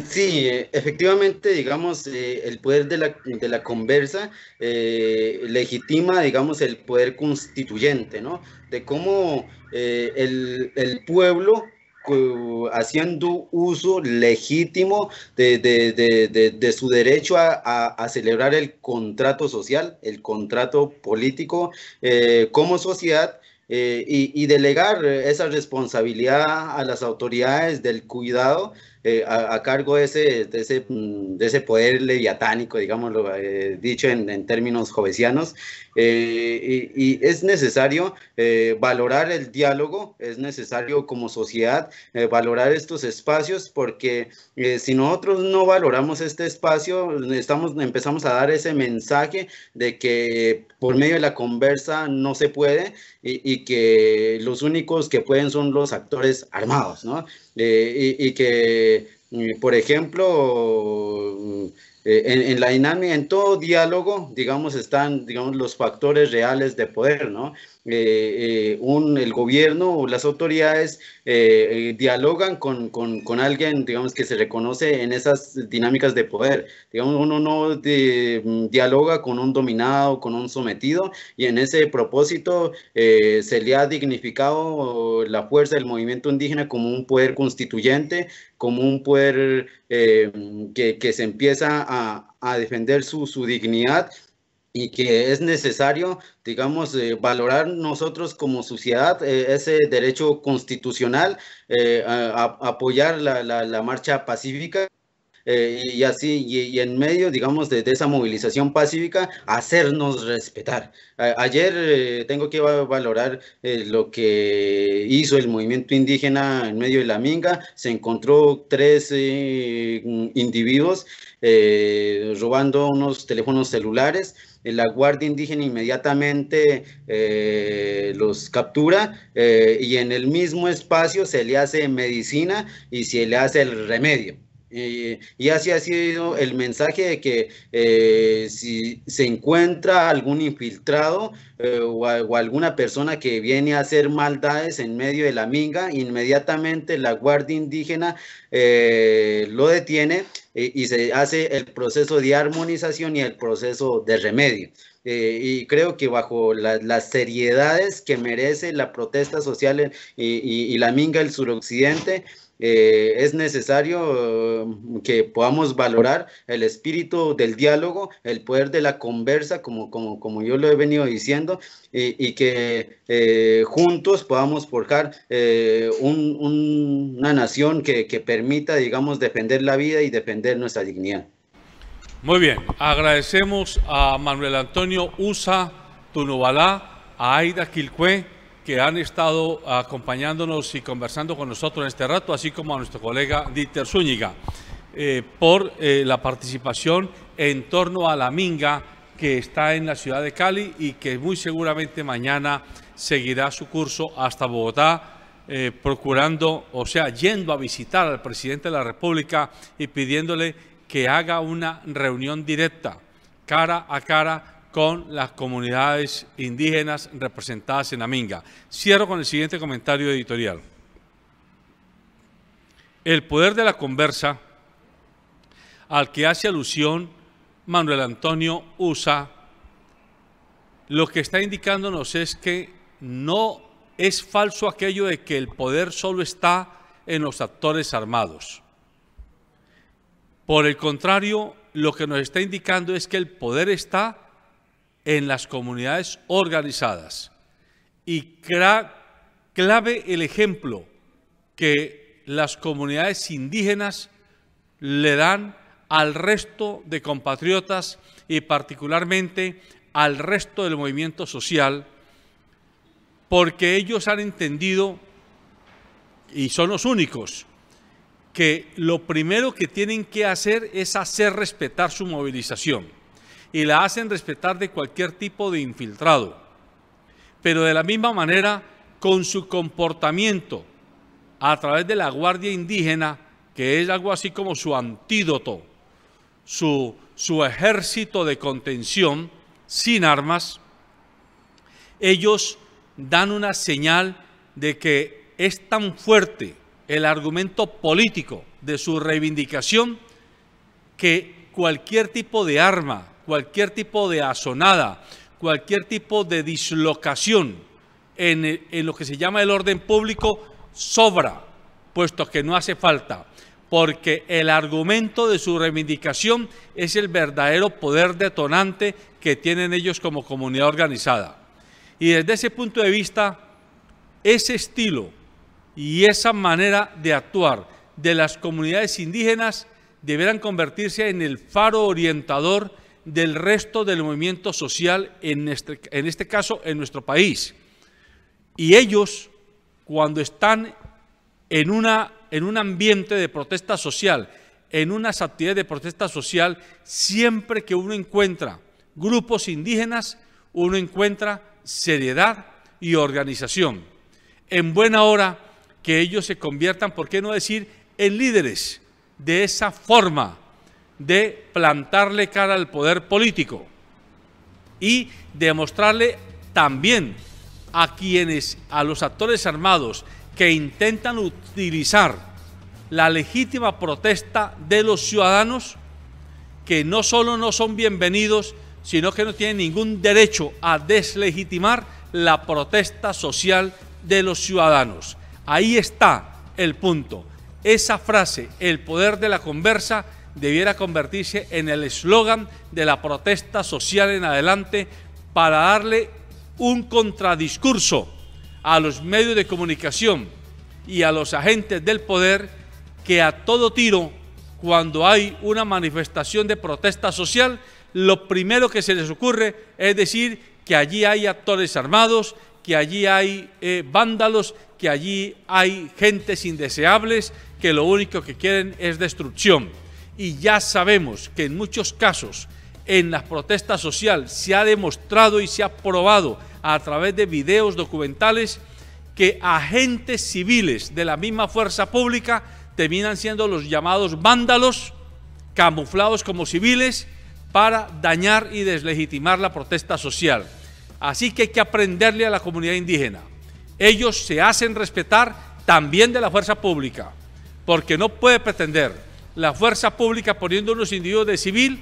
Sí, efectivamente, digamos, el poder de la conversa legitima, digamos, el poder constituyente, ¿no? De cómo el pueblo, haciendo uso legítimo de su derecho a celebrar el contrato social, el contrato político como sociedad, y delegar esa responsabilidad a las autoridades del cuidado a cargo de ese poder leviatánico, digámoslo, dicho en términos jovesianos, y es necesario valorar el diálogo, es necesario como sociedad valorar estos espacios, porque si nosotros no valoramos este espacio, empezamos a dar ese mensaje de que por medio de la conversa no se puede, y que los únicos que pueden son los actores armados, ¿no? Y que, por ejemplo, en la dinámica, en todo diálogo, digamos, están, digamos, los factores reales de poder, ¿no? El gobierno o las autoridades dialogan con alguien, digamos, que se reconoce en esas dinámicas de poder. Digamos, uno no dialoga con un dominado, con un sometido, y en ese propósito se le ha dignificado la fuerza del movimiento indígena como un poder constituyente, como un poder que se empieza a defender su dignidad, y que es necesario, digamos, valorar nosotros como sociedad ese derecho constitucional, apoyar la marcha pacífica, y así, y en medio, digamos, de esa movilización pacífica, hacernos respetar. Ayer tengo que valorar lo que hizo el movimiento indígena en medio de la Minga. Se encontró 3 individuos robando unos teléfonos celulares. La Guardia Indígena inmediatamente los captura, y en el mismo espacio se le hace medicina y se le hace el remedio. Y así ha sido el mensaje de que si se encuentra algún infiltrado o alguna persona que viene a hacer maldades en medio de la Minga, inmediatamente la Guardia Indígena lo detiene, y se hace el proceso de armonización y el proceso de remedio. Y creo que bajo las seriedades que merece la protesta social y la Minga del suroccidente, es necesario que podamos valorar el espíritu del diálogo, el poder de la conversa, como yo lo he venido diciendo, y que juntos podamos forjar una nación que permita, digamos, defender la vida y defender nuestra dignidad. Muy bien, agradecemos a Manuel Antonio Usa Tunubalá, a Aida Quilcue, que han estado acompañándonos y conversando con nosotros en este rato, así como a nuestro colega Dieter Zúñiga, por la participación en torno a la Minga, que está en la ciudad de Cali y que muy seguramente mañana seguirá su curso hasta Bogotá, procurando, o sea, yendo a visitar al presidente de la República y pidiéndole que haga una reunión directa, cara a cara, con las comunidades indígenas representadas en Aminga. Cierro con el siguiente comentario editorial. El poder de la conversa, al que hace alusión Manuel Antonio Usa, lo que está indicándonos es que no es falso aquello de que el poder solo está en los actores armados. Por el contrario, lo que nos está indicando es que el poder está en las comunidades organizadas. Y clave el ejemplo que las comunidades indígenas le dan al resto de compatriotas y particularmente al resto del movimiento social, porque ellos han entendido, y son los únicos, que lo primero que tienen que hacer es hacer respetar su movilización, y la hacen respetar de cualquier tipo de infiltrado. Pero de la misma manera, con su comportamiento a través de la Guardia Indígena, que es algo así como su antídoto, su ejército de contención sin armas, ellos dan una señal de que es tan fuerte el argumento político de su reivindicación que cualquier tipo de arma, cualquier tipo de asonada, cualquier tipo de dislocación en lo que se llama el orden público sobra, puesto que no hace falta, porque el argumento de su reivindicación es el verdadero poder detonante que tienen ellos como comunidad organizada. Y desde ese punto de vista, ese estilo y esa manera de actuar de las comunidades indígenas deberán convertirse en el faro orientador del resto del movimiento social, en este caso en nuestro país. Y ellos, cuando están en un ambiente de protesta social, en unas actividades de protesta social, siempre que uno encuentra grupos indígenas, uno encuentra seriedad y organización. En buena hora que ellos se conviertan, ¿por qué no decir?, en líderes de esa forma de plantarle cara al poder político y demostrarle también a los actores armados que intentan utilizar la legítima protesta de los ciudadanos, que no solo no son bienvenidos, sino que no tienen ningún derecho a deslegitimar la protesta social de los ciudadanos. Ahí está el punto. Esa frase, el poder de la conversa, debiera convertirse en el eslogan de la protesta social en adelante, para darle un contradiscurso a los medios de comunicación y a los agentes del poder, que a todo tiro, cuando hay una manifestación de protesta social, lo primero que se les ocurre es decir que allí hay actores armados, que allí hay vándalos, que allí hay gentes indeseables, que lo único que quieren es destrucción. Y ya sabemos que en muchos casos en las protestas sociales se ha demostrado y se ha probado a través de videos documentales que agentes civiles de la misma fuerza pública terminan siendo los llamados vándalos, camuflados como civiles, para dañar y deslegitimar la protesta social. Así que hay que aprenderle a la comunidad indígena. Ellos se hacen respetar también de la fuerza pública, porque no puede pretender la fuerza pública poniendo unos individuos de civil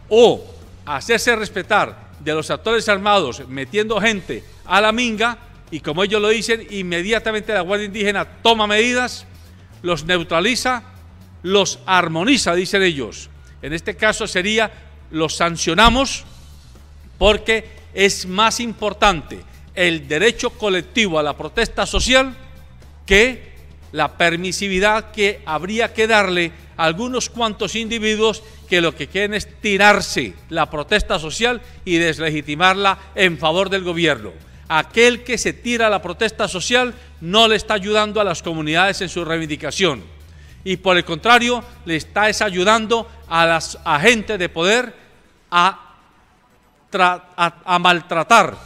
o hacerse respetar de los actores armados metiendo gente a la minga, y como ellos lo dicen, inmediatamente la Guardia Indígena toma medidas, los neutraliza, los armoniza, dicen ellos. En este caso sería, los sancionamos, porque es más importante el derecho colectivo a la protesta social que la permisividad que habría que darle a algunos cuantos individuos que lo que quieren es tirarse la protesta social y deslegitimarla en favor del gobierno. Aquel que se tira la protesta social no le está ayudando a las comunidades en su reivindicación, y por el contrario le está ayudando a las agentes de poder a maltratar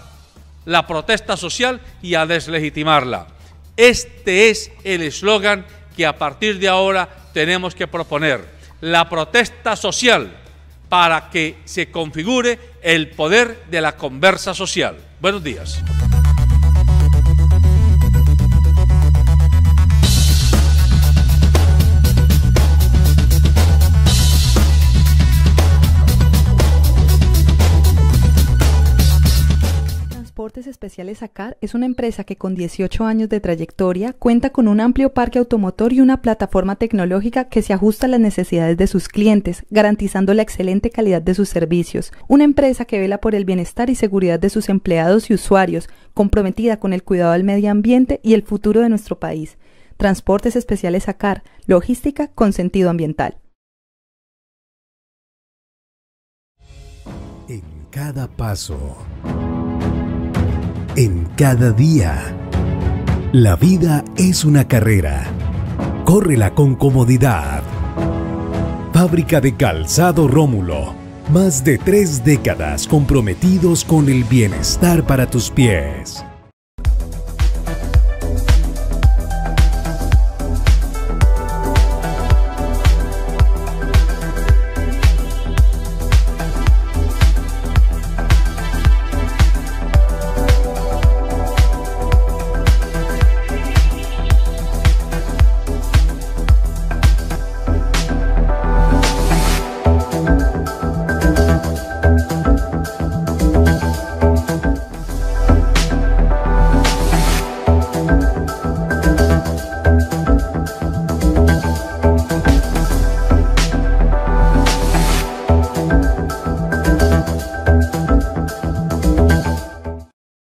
la protesta social y a deslegitimarla. Este es el eslogan que a partir de ahora tenemos que proponer, la protesta social, para que se configure el poder de la conversa social. Buenos días. Transportes Especiales SACAR es una empresa que con 18 años de trayectoria cuenta con un amplio parque automotor y una plataforma tecnológica que se ajusta a las necesidades de sus clientes, garantizando la excelente calidad de sus servicios. Una empresa que vela por el bienestar y seguridad de sus empleados y usuarios, comprometida con el cuidado del medio ambiente y el futuro de nuestro país. Transportes Especiales SACAR, logística con sentido ambiental. En cada paso, en cada día, la vida es una carrera. Córrela con comodidad. Fábrica de Calzado Rómulo. Más de 3 décadas comprometidos con el bienestar para tus pies.